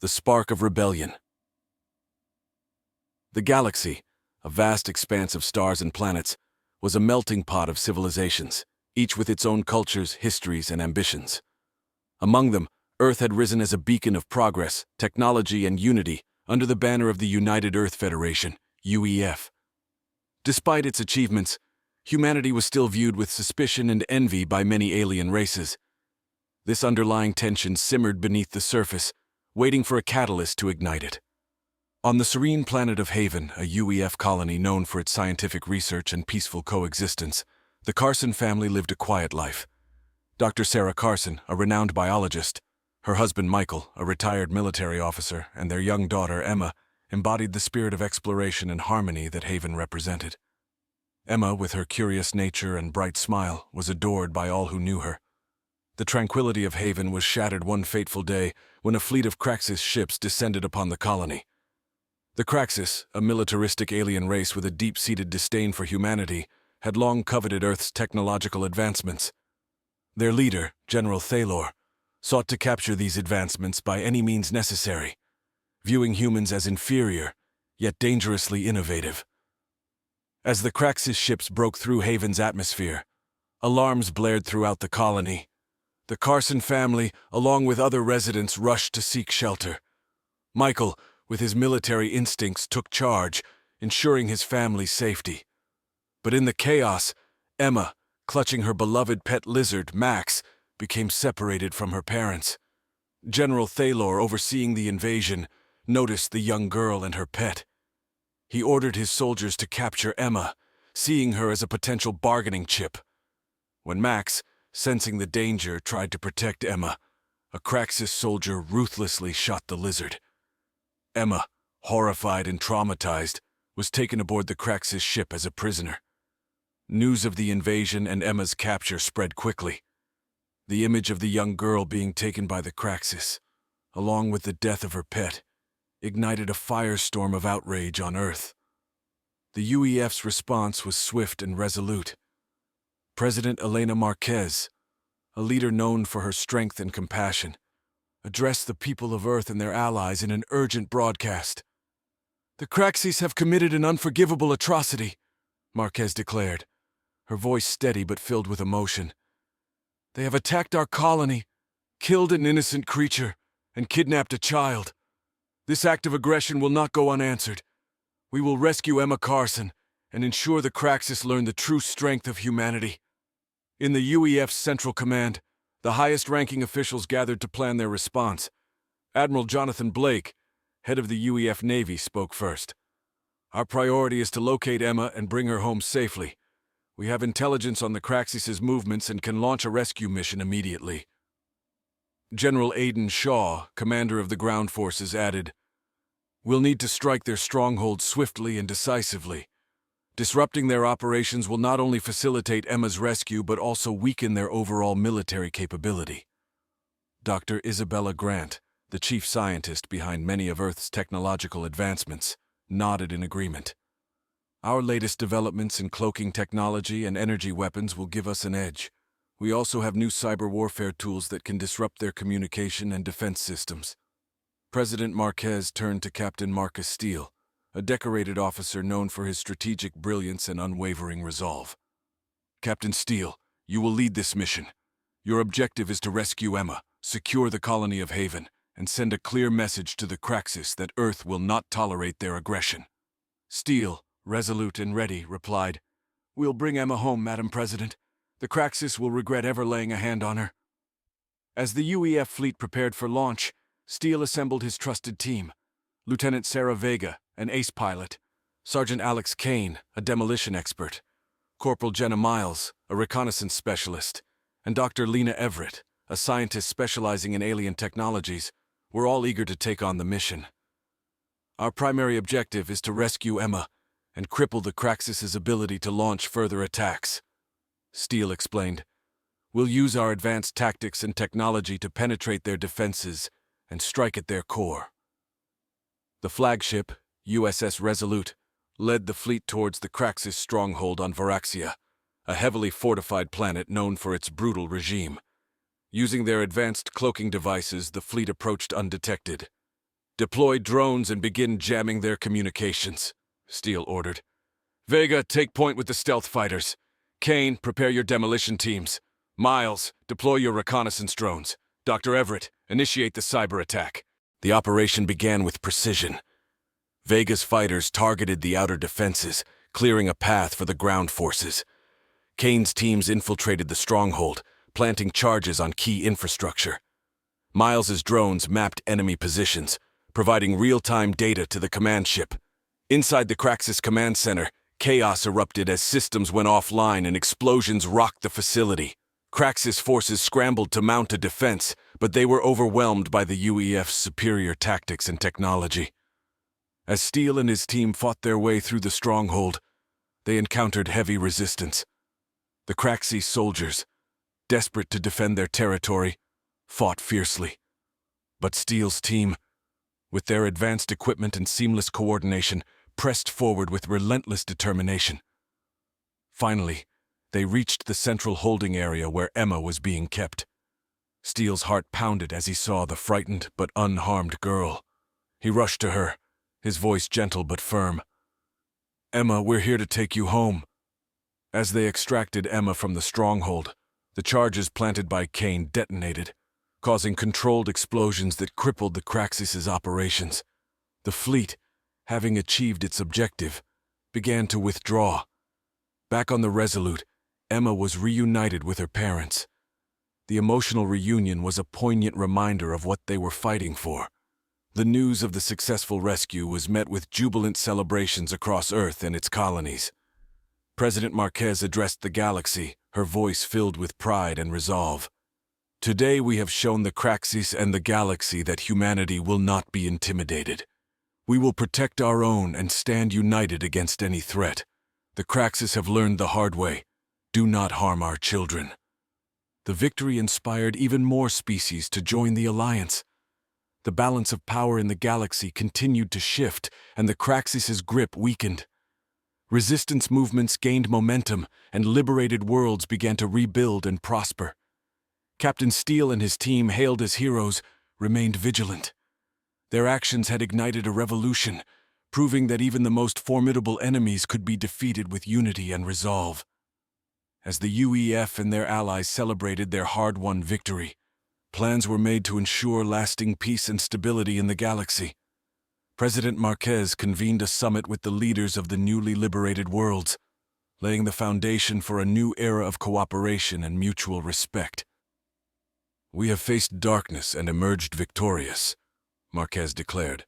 the spark of rebellion. The galaxy, a vast expanse of stars and planets, was a melting pot of civilizations, each with its own cultures, histories, and ambitions. Among them, Earth had risen as a beacon of progress, technology, and unity under the banner of the United Earth Federation, UEF. Despite its achievements, humanity was still viewed with suspicion and envy by many alien races. This underlying tension simmered beneath the surface, waiting for a catalyst to ignite it. On the serene planet of Haven, a UEF colony known for its scientific research and peaceful coexistence, the Carson family lived a quiet life. Dr. Sarah Carson, a renowned biologist, her husband Michael, a retired military officer, and their young daughter Emma, embodied the spirit of exploration and harmony that Haven represented. Emma, with her curious nature and bright smile, was adored by all who knew her. The tranquility of Haven was shattered one fateful day when a fleet of Craxis ships descended upon the colony. The Craxis, a militaristic alien race with a deep-seated disdain for humanity, had long coveted Earth's technological advancements. Their leader, General Thalor, sought to capture these advancements by any means necessary, viewing humans as inferior, yet dangerously innovative. As the Craxis ships broke through Haven's atmosphere, alarms blared throughout the colony. The Carson family, along with other residents, rushed to seek shelter. Michael, with his military instincts, took charge, ensuring his family's safety. But in the chaos, Emma, clutching her beloved pet lizard, Max, became separated from her parents. General Thalor, overseeing the invasion, noticed the young girl and her pet. He ordered his soldiers to capture Emma, seeing her as a potential bargaining chip. When Max, sensing the danger, tried to protect Emma, a Craxis soldier ruthlessly shot the lizard. Emma, horrified and traumatized, was taken aboard the Craxis ship as a prisoner. News of the invasion and Emma's capture spread quickly. The image of the young girl being taken by the Craxis, along with the death of her pet, ignited a firestorm of outrage on Earth. The UEF's response was swift and resolute. President Elena Marquez, a leader known for her strength and compassion, addressed the people of Earth and their allies in an urgent broadcast. "The Craxis have committed an unforgivable atrocity," Marquez declared, her voice steady but filled with emotion. "They have attacked our colony, killed an innocent creature, and kidnapped a child. This act of aggression will not go unanswered. We will rescue Emma Carson and ensure the Craxis learn the true strength of humanity." In the UEF's Central Command, the highest-ranking officials gathered to plan their response. Admiral Jonathan Blake, head of the UEF Navy, spoke first. "Our priority is to locate Emma and bring her home safely. We have intelligence on the Craxis' movements and can launch a rescue mission immediately." General Aidan Shaw, commander of the ground forces, added, "We'll need to strike their stronghold swiftly and decisively. Disrupting their operations will not only facilitate Emma's rescue but also weaken their overall military capability." Dr. Isabella Grant, the chief scientist behind many of Earth's technological advancements, nodded in agreement. "Our latest developments in cloaking technology and energy weapons will give us an edge. We also have new cyber warfare tools that can disrupt their communication and defense systems." President Marquez turned to Captain Marcus Steele, a decorated officer known for his strategic brilliance and unwavering resolve. "Captain Steele, you will lead this mission. Your objective is to rescue Emma, secure the colony of Haven, and send a clear message to the Craxis that Earth will not tolerate their aggression." Steele, resolute and ready, replied, "We'll bring Emma home, Madam President. The Craxis will regret ever laying a hand on her." As the UEF fleet prepared for launch, Steele assembled his trusted team: Lieutenant Sarah Vega, an ace pilot; Sergeant Alex Kane, a demolition expert; Corporal Jenna Miles, a reconnaissance specialist; and Dr. Lena Everett, a scientist specializing in alien technologies, were all eager to take on the mission. "Our primary objective is to rescue Emma and cripple the Craxis' ability to launch further attacks," Steele explained. "We'll use our advanced tactics and technology to penetrate their defenses and strike at their core." The flagship, USS Resolute, led the fleet towards the Craxis stronghold on Varaxia, a heavily fortified planet known for its brutal regime. Using their advanced cloaking devices, the fleet approached undetected. Deploy drones and begin jamming their communications, Steele ordered. Vega, take point with the stealth fighters. Kane, prepare your demolition teams. Miles, deploy your reconnaissance drones. Dr. Everett, initiate the cyber attack. The operation began with precision. Vega's fighters targeted the outer defenses, clearing a path for the ground forces. Kane's teams infiltrated the stronghold, planting charges on key infrastructure. Miles's drones mapped enemy positions, providing real-time data to the command ship. Inside the Craxus command center, chaos erupted as systems went offline and explosions rocked the facility. Craxus forces scrambled to mount a defense, but they were overwhelmed by the UEF's superior tactics and technology. As Steele and his team fought their way through the stronghold, they encountered heavy resistance. The Craxus soldiers, desperate to defend their territory, fought fiercely. But Steele's team, with their advanced equipment and seamless coordination, pressed forward with relentless determination. Finally, they reached the central holding area where Emma was being kept. Steele's heart pounded as he saw the frightened but unharmed girl. He rushed to her, his voice gentle but firm. "Emma, we're here to take you home." As they extracted Emma from the stronghold, the charges planted by Kane detonated, causing controlled explosions that crippled the Craxus' operations. The fleet, having achieved its objective, began to withdraw. Back on the Resolute, Emma was reunited with her parents. The emotional reunion was a poignant reminder of what they were fighting for. The news of the successful rescue was met with jubilant celebrations across Earth and its colonies. President Marquez addressed the galaxy, her voice filled with pride and resolve. "Today we have shown the Craxus and the galaxy that humanity will not be intimidated. We will protect our own and stand united against any threat. The Craxus have learned the hard way. Do not harm our children." The victory inspired even more species to join the alliance. The balance of power in the galaxy continued to shift, and the Craxus' grip weakened. Resistance movements gained momentum, and liberated worlds began to rebuild and prosper. Captain Steele and his team, hailed as heroes, remained vigilant. Their actions had ignited a revolution, proving that even the most formidable enemies could be defeated with unity and resolve. As the UEF and their allies celebrated their hard-won victory, plans were made to ensure lasting peace and stability in the galaxy. President Marquez convened a summit with the leaders of the newly liberated worlds, laying the foundation for a new era of cooperation and mutual respect. "We have faced darkness and emerged victorious," Marquez declared.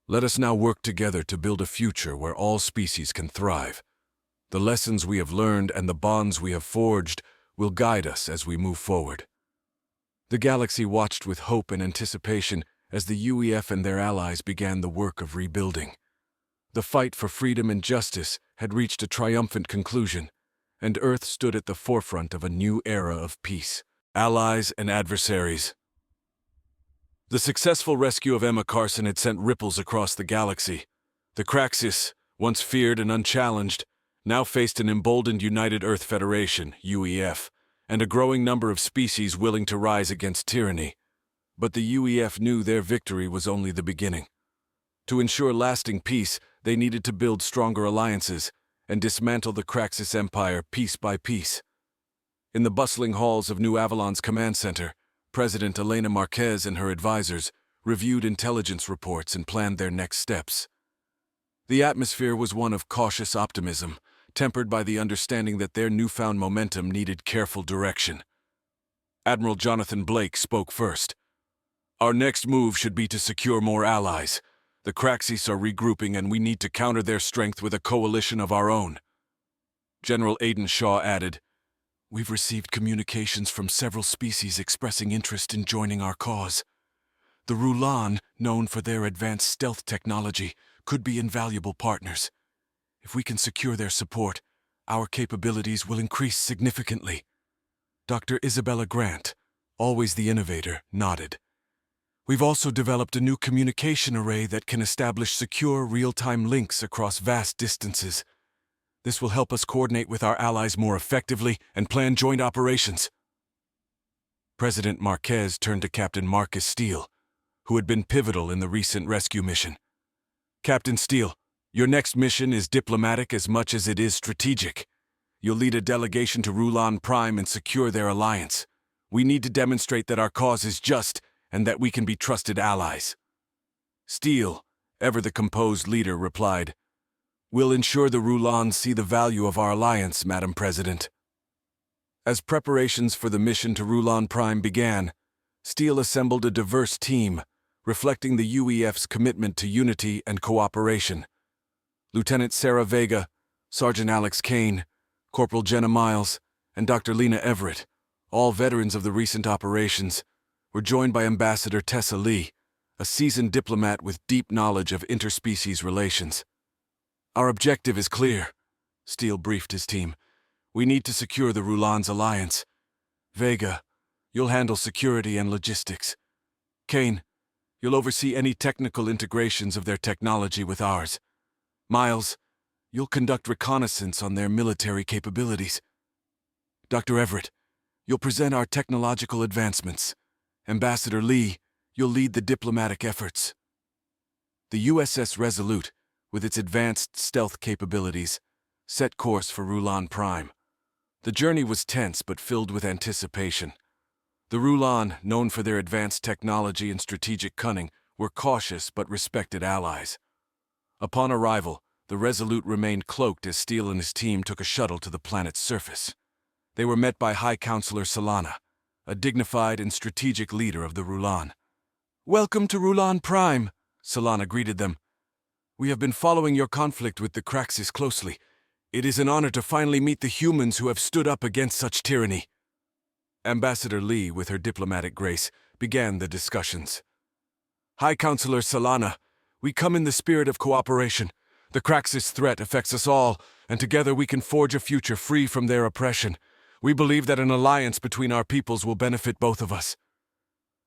"Let us now work together to build a future where all species can thrive. The lessons we have learned and the bonds we have forged will guide us as we move forward." The galaxy watched with hope and anticipation as the UEF and their allies began the work of rebuilding. The fight for freedom and justice had reached a triumphant conclusion, and Earth stood at the forefront of a new era of peace. Allies and adversaries. The successful rescue of Emma Carson had sent ripples across the galaxy. The Craxus, once feared and unchallenged, now faced an emboldened United Earth Federation, UEF, and a growing number of species willing to rise against tyranny. But the UEF knew their victory was only the beginning. To ensure lasting peace, they needed to build stronger alliances and dismantle the Craxus Empire piece by piece. In the bustling halls of New Avalon's command center, President Elena Marquez and her advisors reviewed intelligence reports and planned their next steps. The atmosphere was one of cautious optimism, tempered by the understanding that their newfound momentum needed careful direction. Admiral Jonathan Blake spoke first. "Our next move should be to secure more allies. The Craxus are regrouping and we need to counter their strength with a coalition of our own." General Aidan Shaw added, "We've received communications from several species expressing interest in joining our cause. The Rulan, known for their advanced stealth technology, could be invaluable partners. If we can secure their support, our capabilities will increase significantly." Dr. Isabella Grant, always the innovator, nodded. "We've also developed a new communication array that can establish secure, real-time links across vast distances. This will help us coordinate with our allies more effectively and plan joint operations." President Marquez turned to Captain Marcus Steele. who had been pivotal in the recent rescue mission. "Captain Steele, your next mission is diplomatic as much as it is strategic. You'll lead a delegation to Rulon Prime and secure their alliance. We need to demonstrate that our cause is just and that we can be trusted allies." Steele, ever the composed leader, replied, "We'll ensure the Rulons see the value of our alliance, Madam President." As preparations for the mission to Rulon Prime began, Steele assembled a diverse team, reflecting the UEF's commitment to unity and cooperation. Lieutenant Sarah Vega, Sergeant Alex Kane, Corporal Jenna Miles, and Dr. Lena Everett, all veterans of the recent operations, were joined by Ambassador Tessa Lee, a seasoned diplomat with deep knowledge of interspecies relations. "Our objective is clear," Steele briefed his team. "We need to secure the Rulon's alliance. Vega, you'll handle security and logistics. Kane, you'll oversee any technical integrations of their technology with ours. Miles, you'll conduct reconnaissance on their military capabilities. Dr. Everett, you'll present our technological advancements. Ambassador Lee, you'll lead the diplomatic efforts." The USS Resolute, with its advanced stealth capabilities, set course for Rulon Prime. The journey was tense but filled with anticipation. The Rulon, known for their advanced technology and strategic cunning, were cautious but respected allies. Upon arrival, the Resolute remained cloaked as Steele and his team took a shuttle to the planet's surface. They were met by High Counselor Solana, a dignified and strategic leader of the Rulon. "Welcome to Rulon Prime," Solana greeted them. "We have been following your conflict with the Craxis closely. It is an honor to finally meet the humans who have stood up against such tyranny." Ambassador Lee, with her diplomatic grace, began the discussions. "High Counselor Solana, we come in the spirit of cooperation. The Craxis threat affects us all, and together we can forge a future free from their oppression. We believe that an alliance between our peoples will benefit both of us."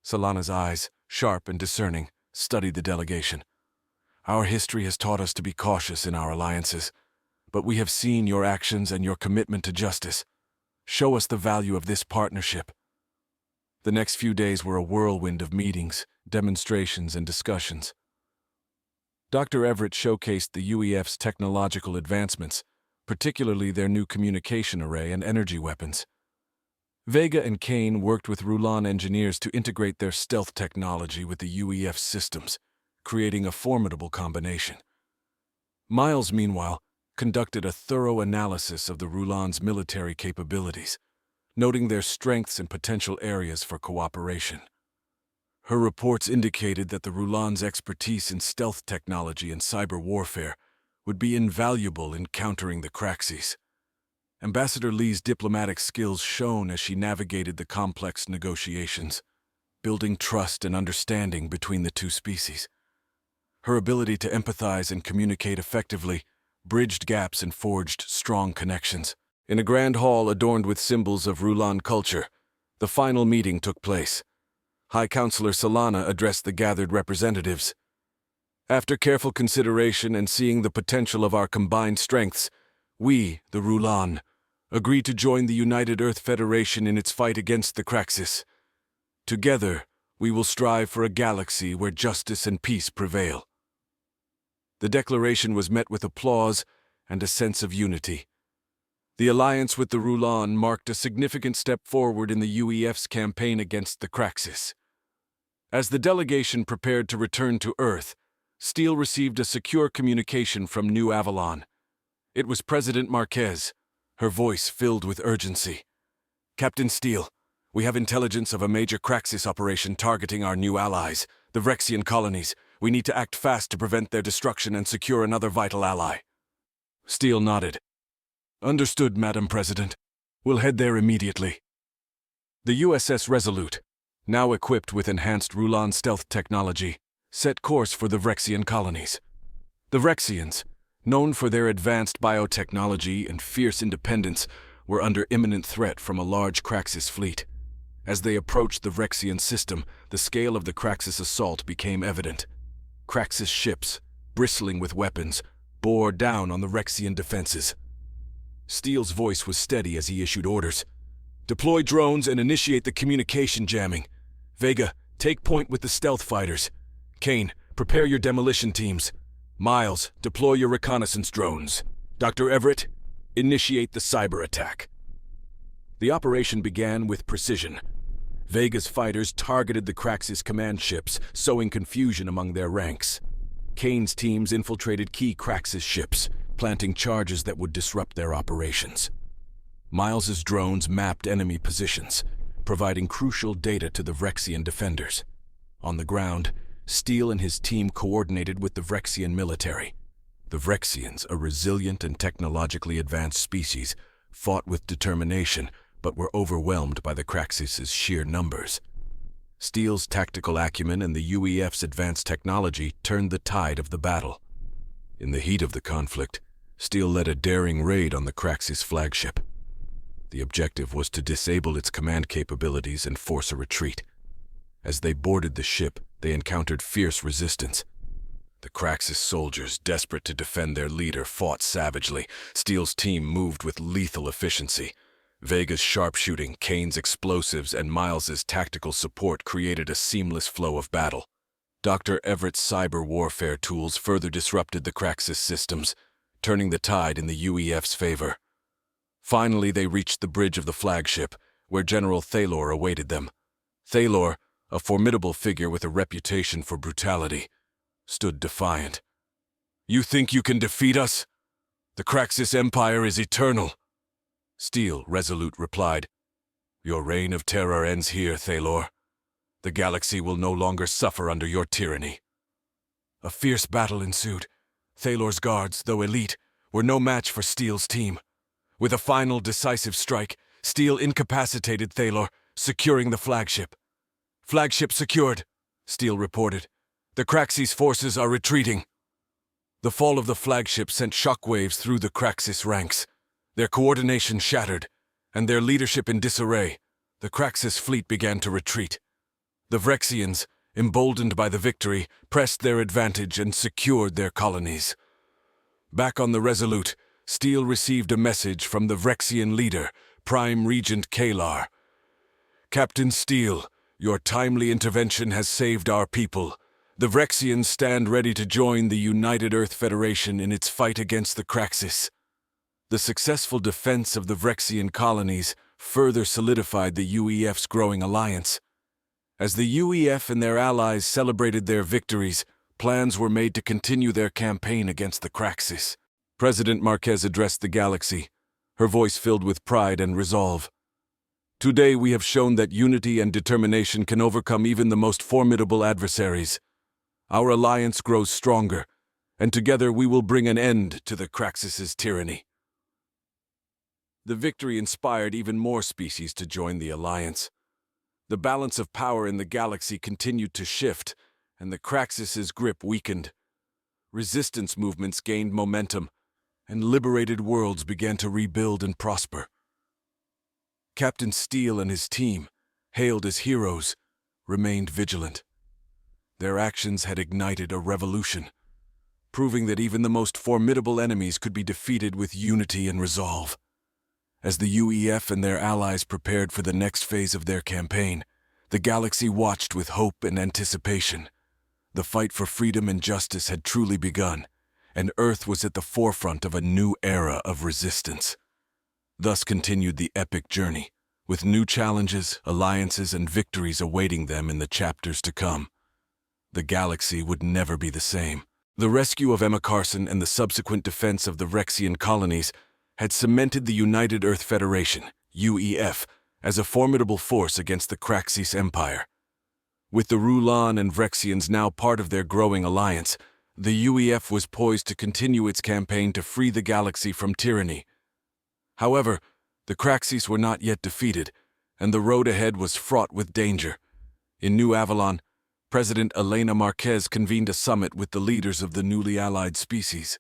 Solana's eyes, sharp and discerning, studied the delegation. "Our history has taught us to be cautious in our alliances, but we have seen your actions and your commitment to justice. Show us the value of this partnership." The next few days were a whirlwind of meetings, demonstrations, and discussions. Dr. Everett showcased the UEF's technological advancements, particularly their new communication array and energy weapons. Vega and Kane worked with Rulon engineers to integrate their stealth technology with the UEF's systems, creating a formidable combination. Miles, meanwhile, conducted a thorough analysis of the Rulon's military capabilities, noting their strengths and potential areas for cooperation. Her reports indicated that the Rulon's expertise in stealth technology and cyber warfare would be invaluable in countering the Craxis. Ambassador Lee's diplomatic skills shone as she navigated the complex negotiations, building trust and understanding between the two species. Her ability to empathize and communicate effectively bridged gaps and forged strong connections. In a grand hall adorned with symbols of Rulon culture, the final meeting took place. High Counselor Solana addressed the gathered representatives. "After careful consideration and seeing the potential of our combined strengths, we, the Rulon, agree to join the United Earth Federation in its fight against the Craxis. Together, we will strive for a galaxy where justice and peace prevail." The declaration was met with applause and a sense of unity. The alliance with the Rulon marked a significant step forward in the UEF's campaign against the Craxis. As the delegation prepared to return to Earth, Steele received a secure communication from New Avalon. It was President Marquez, her voice filled with urgency. "Captain Steele, we have intelligence of a major Craxis operation targeting our new allies, the Rexian colonies. We need to act fast to prevent their destruction and secure another vital ally." Steele nodded. "Understood, Madam President. We'll head there immediately." The USS Resolute, now equipped with enhanced Rulon stealth technology, set course for the Rexian colonies. The Rexians, known for their advanced biotechnology and fierce independence, were under imminent threat from a large Craxis fleet. As they approached the Rexian system, the scale of the Craxis assault became evident. Craxis ships, bristling with weapons, bore down on the Rexian defenses. Steele's voice was steady as he issued orders. "Deploy drones and initiate the communication jamming. Vega, Take point with the stealth fighters. Kane, prepare your demolition teams. Miles, deploy your reconnaissance drones. Dr. Everett, initiate the cyber attack. The operation began with precision. Vega's fighters targeted the Craxus command ships, sowing confusion among their ranks. Kane's teams infiltrated key Craxus ships, planting charges that would disrupt their operations. Miles's drones mapped enemy positions, providing crucial data to the Rexian defenders. On the ground, Steele and his team coordinated with the Rexian military. The Rexians, a resilient and technologically advanced species, fought with determination, but were overwhelmed by the Craxus' sheer numbers. Steele's tactical acumen and the UEF's advanced technology turned the tide of the battle. In the heat of the conflict, Steele led a daring raid on the Craxus flagship. The objective was to disable its command capabilities and force a retreat. As they boarded the ship, they encountered fierce resistance. The Craxus soldiers, desperate to defend their leader, fought savagely. Steele's team moved with lethal efficiency. Vega's sharpshooting, Kane's explosives, and Miles's tactical support created a seamless flow of battle. Dr. Everett's cyber warfare tools further disrupted the Craxus systems, turning the tide in the UEF's favor. Finally, they reached the bridge of the flagship, where General Thalor awaited them. Thalor, a formidable figure with a reputation for brutality, stood defiant. "You think you can defeat us? The Craxus Empire is eternal." Steele, resolute, replied, "Your reign of terror ends here, Thalor. The galaxy will no longer suffer under your tyranny." A fierce battle ensued. Thalor's guards, though elite, were no match for Steele's team. With a final decisive strike, Steele incapacitated Thalor, securing the flagship. "Flagship secured," Steele reported. "The Craxus forces are retreating." The fall of the flagship sent shockwaves through the Craxus ranks. Their coordination shattered, and their leadership in disarray. The Craxus fleet began to retreat. The Vrexians, emboldened by the victory, pressed their advantage and secured their colonies. Back on the Resolute, Steele received a message from the Vrexian leader, Prime Regent Kalar. "Captain Steele, your timely intervention has saved our people. The Vrexians stand ready to join the United Earth Federation in its fight against the Craxus." The successful defense of the Vrexian colonies further solidified the UEF's growing alliance. As the UEF and their allies celebrated their victories, plans were made to continue their campaign against the Craxus. President Marquez addressed the galaxy, her voice filled with pride and resolve. "Today we have shown that unity and determination can overcome even the most formidable adversaries. Our alliance grows stronger, and together we will bring an end to the Craxus' tyranny." The victory inspired even more species to join the alliance. The balance of power in the galaxy continued to shift, and the Craxus' grip weakened. Resistance movements gained momentum, and liberated worlds began to rebuild and prosper. Captain Steele and his team, hailed as heroes, remained vigilant. Their actions had ignited a revolution, proving that even the most formidable enemies could be defeated with unity and resolve. As the UEF and their allies prepared for the next phase of their campaign, the galaxy watched with hope and anticipation. The fight for freedom and justice had truly begun, and Earth was at the forefront of a new era of resistance. Thus continued the epic journey, with new challenges, alliances, and victories awaiting them in the chapters to come. The galaxy would never be the same. The rescue of Emma Carson and the subsequent defense of the Rexian colonies had cemented the United Earth Federation, UEF, as a formidable force against the Craxus Empire. With the Rulan and Vrexians now part of their growing alliance, the UEF was poised to continue its campaign to free the galaxy from tyranny. However, the Craxus were not yet defeated, and the road ahead was fraught with danger. In New Avalon, President Elena Marquez convened a summit with the leaders of the newly allied species.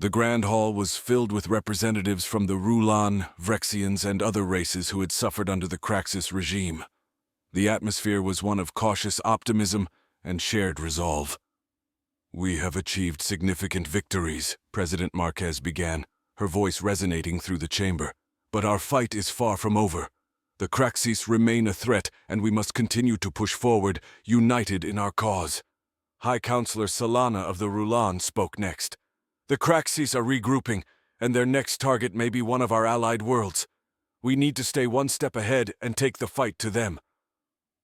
The Grand Hall was filled with representatives from the Rulan, Vrexians, and other races who had suffered under the Craxus regime. The atmosphere was one of cautious optimism and shared resolve. "We have achieved significant victories," President Marquez began, her voice resonating through the chamber. "But our fight is far from over. The Craxis remain a threat, and we must continue to push forward, united in our cause. High Counselor Solana of the Rulan spoke next. The Craxis are regrouping, and their next target may be one of our allied worlds. We need to stay one step ahead and take the fight to them.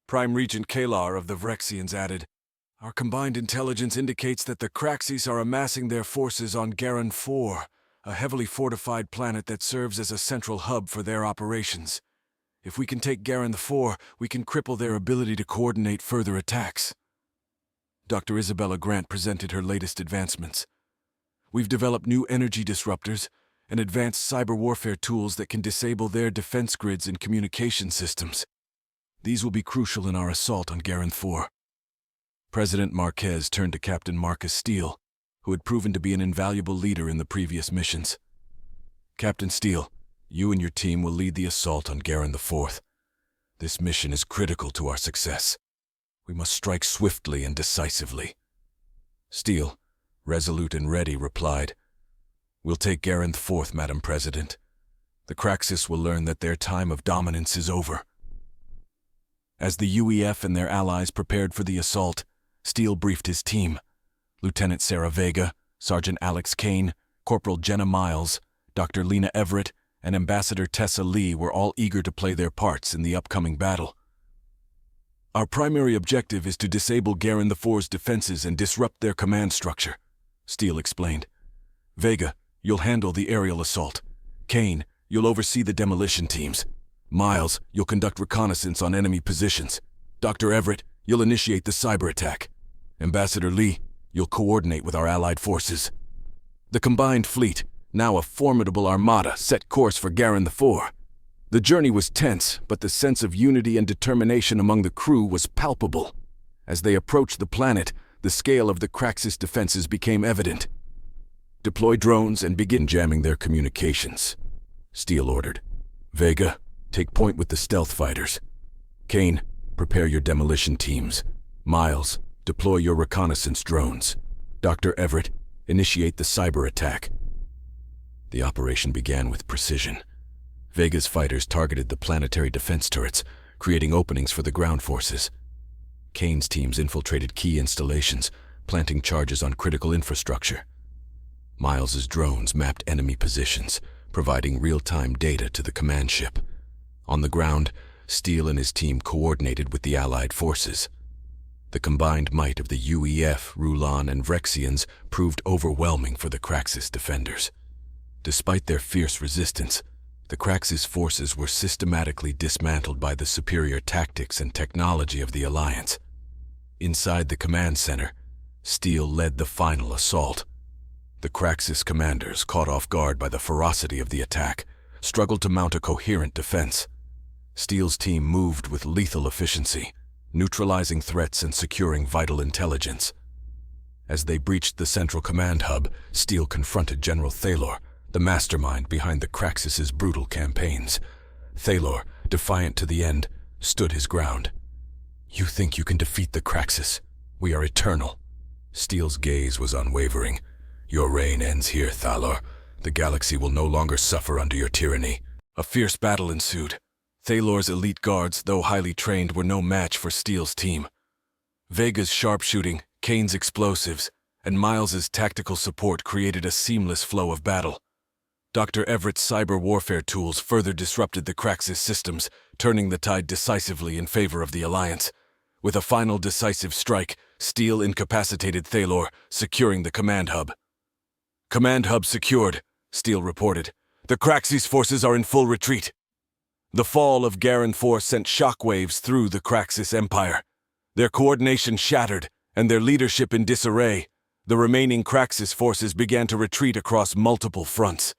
Prime Regent Kalar of the Vrexians added, Our combined intelligence indicates that the Craxis are amassing their forces on Garen IV, a heavily fortified planet that serves as a central hub for their operations. If we can take Garen IV, we can cripple their ability to coordinate further attacks. Dr. Isabella Grant presented her latest advancements. We've developed new energy disruptors and advanced cyber warfare tools that can disable their defense grids and communication systems. These will be crucial in our assault on Garen IV. President Marquez turned to Captain Marcus Steele, who had proven to be an invaluable leader in the previous missions. Captain Steele, you and your team will lead the assault on Garen IV. This mission is critical to our success. We must strike swiftly and decisively. Steele, resolute and ready, replied, We'll take Garen IV, Madam President. The Craxis will learn that their time of dominance is over. As the UEF and their allies prepared for the assault, Steele briefed his team. Lieutenant Sarah Vega, Sergeant Alex Kane, Corporal Jenna Miles, Dr. Lena Everett, and Ambassador Tessa Lee were all eager to play their parts in the upcoming battle. Our primary objective is to disable Garen IV's defenses and disrupt their command structure, Steele explained. Vega, you'll handle the aerial assault. Kane, you'll oversee the demolition teams. Miles, you'll conduct reconnaissance on enemy positions. Dr. Everett, you'll initiate the cyber attack. Ambassador Lee, you'll coordinate with our allied forces. The combined fleet, now a formidable armada, set course for Garen IV. The journey was tense, but the sense of unity and determination among the crew was palpable. As they approached the planet, the scale of the Craxis defenses became evident. Deploy drones and begin jamming their communications, Steele ordered. Vega, take point with the stealth fighters. Kane, prepare your demolition teams. Miles, deploy your reconnaissance drones. Dr. Everett, initiate the cyber attack. The operation began with precision. Vega's fighters targeted the planetary defense turrets, creating openings for the ground forces. Kane's teams infiltrated key installations, planting charges on critical infrastructure. Miles's drones mapped enemy positions, providing real-time data to the command ship. On the ground, Steele and his team coordinated with the Allied forces. The combined might of the UEF, Rulan, and Vrexians proved overwhelming for the Craxis defenders. Despite their fierce resistance, the Craxis forces were systematically dismantled by the superior tactics and technology of the Alliance. Inside the command center, Steele led the final assault. The Craxis commanders, caught off guard by the ferocity of the attack, struggled to mount a coherent defense. Steele's team moved with lethal efficiency, neutralizing threats and securing vital intelligence. As they breached the central command hub, Steele confronted General Thalor, the mastermind behind the Craxis' brutal campaigns. Thalor, defiant to the end, stood his ground. You think you can defeat the Craxis? We are eternal. Steele's gaze was unwavering. Your reign ends here, Thalor. The galaxy will no longer suffer under your tyranny. A fierce battle ensued. Thalor's elite guards, though highly trained, were no match for Steele's team. Vega's sharpshooting, Kane's explosives, and Miles's tactical support created a seamless flow of battle. Dr. Everett's cyber warfare tools further disrupted the Craxis systems, turning the tide decisively in favor of the Alliance. With a final decisive strike, Steele incapacitated Thalor, securing the command hub. Command hub secured, Steele reported. The Craxis forces are in full retreat. The fall of Garen IV sent shockwaves through the Craxis Empire. Their coordination shattered, and their leadership in disarray. The remaining Craxis forces began to retreat across multiple fronts.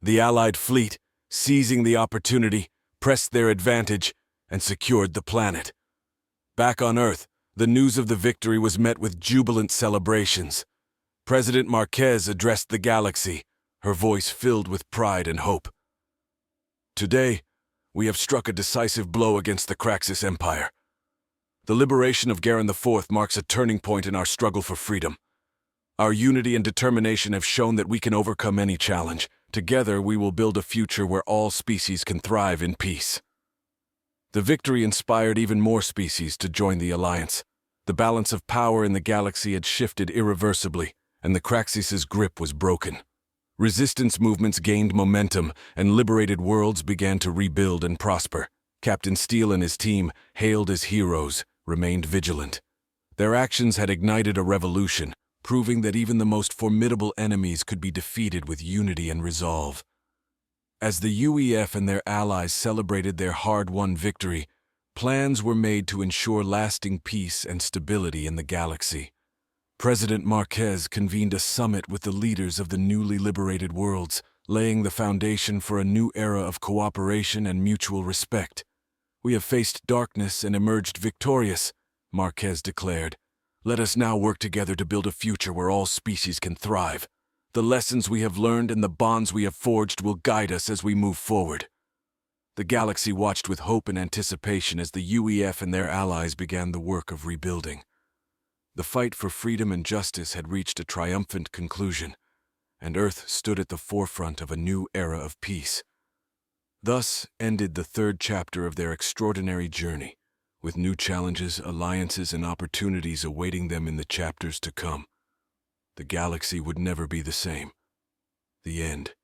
The Allied fleet, seizing the opportunity, pressed their advantage and secured the planet. Back on Earth, the news of the victory was met with jubilant celebrations. President Marquez addressed the galaxy, her voice filled with pride and hope. Today, we have struck a decisive blow against the Craxis Empire. The liberation of Garen IV marks a turning point in our struggle for freedom. Our unity and determination have shown that we can overcome any challenge. Together, we will build a future where all species can thrive in peace. The victory inspired even more species to join the alliance. The balance of power in the galaxy had shifted irreversibly, and the Craxis' grip was broken. Resistance movements gained momentum, and liberated worlds began to rebuild and prosper. Captain Steele and his team, hailed as heroes, remained vigilant. Their actions had ignited a revolution, proving that even the most formidable enemies could be defeated with unity and resolve. As the UEF and their allies celebrated their hard-won victory, plans were made to ensure lasting peace and stability in the galaxy. President Marquez convened a summit with the leaders of the newly liberated worlds, laying the foundation for a new era of cooperation and mutual respect. "We have faced darkness and emerged victorious," Marquez declared. "Let us now work together to build a future where all species can thrive. The lessons we have learned and the bonds we have forged will guide us as we move forward." The galaxy watched with hope and anticipation as the UEF and their allies began the work of rebuilding. The fight for freedom and justice had reached a triumphant conclusion, and Earth stood at the forefront of a new era of peace. Thus ended the third chapter of their extraordinary journey, with new challenges, alliances, and opportunities awaiting them in the chapters to come. The galaxy would never be the same. The end.